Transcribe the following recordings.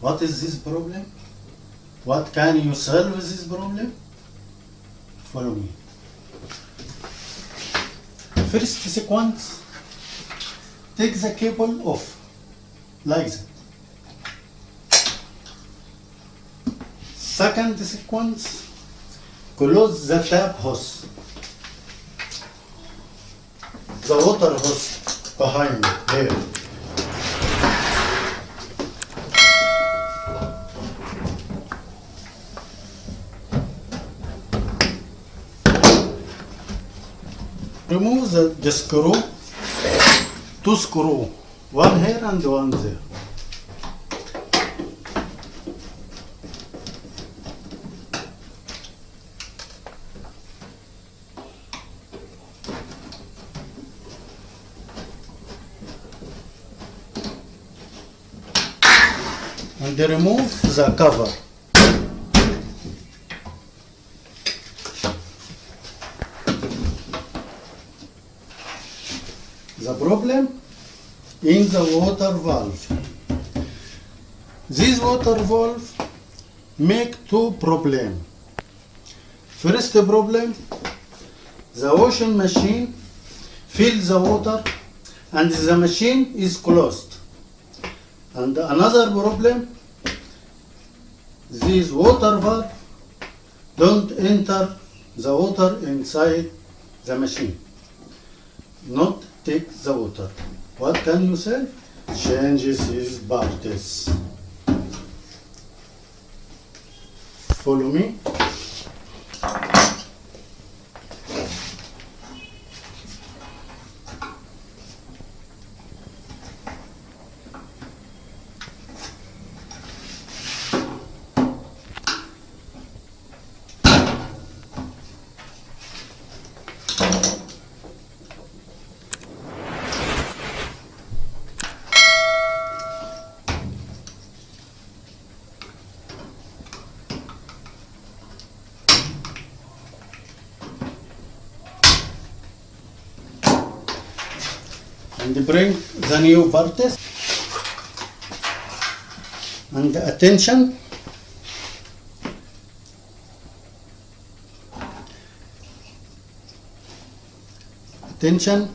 What is this problem? What can you solve this problem? Follow me. First sequence, take the cable off, like that. Second sequence, close the tap hose, the water hose behind here. Remove the screw, two screws, one here and one there. And remove the cover. The problem in the water valve. This water valve make two problems. First problem, the washing machine fills the water and the machine is closed. And another problem, this water valve don't enter the water inside the machine. Not take the water. What can you say? Change these parts. Follow me. And bring the new parts and attention. Attention,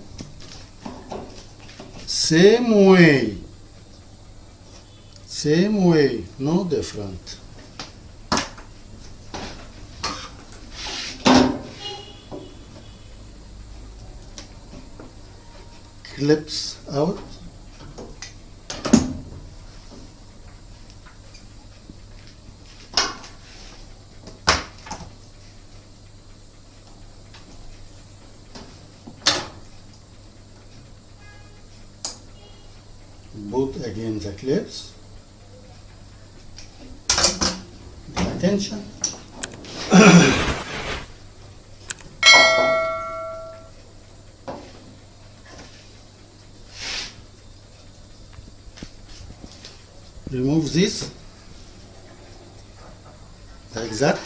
same way, no different. Clips out. Put again the clips. Attention. Remove this like that,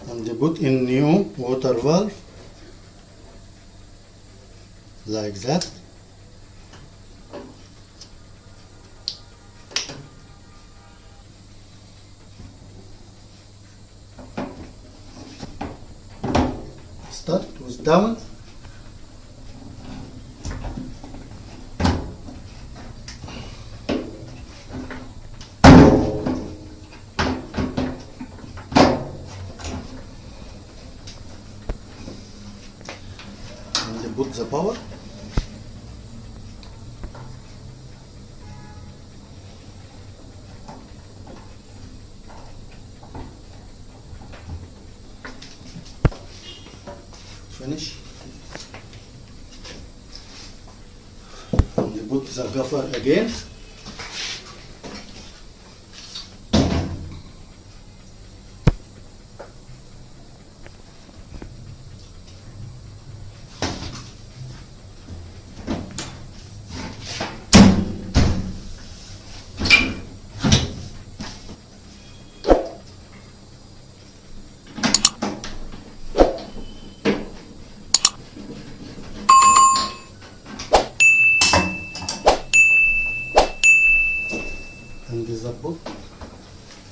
and put in new water valve like that. Start with down. Put the power. Finish. And put the cover again.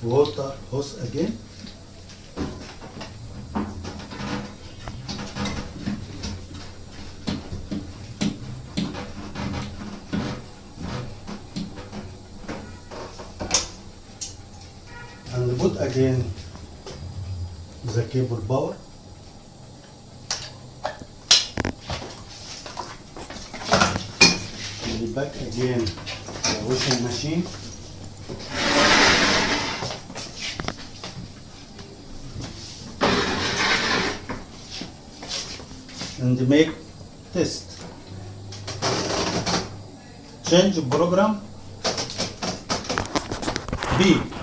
water hose again. And put again the cable power. And back again the washing machine. And make test. Change program B.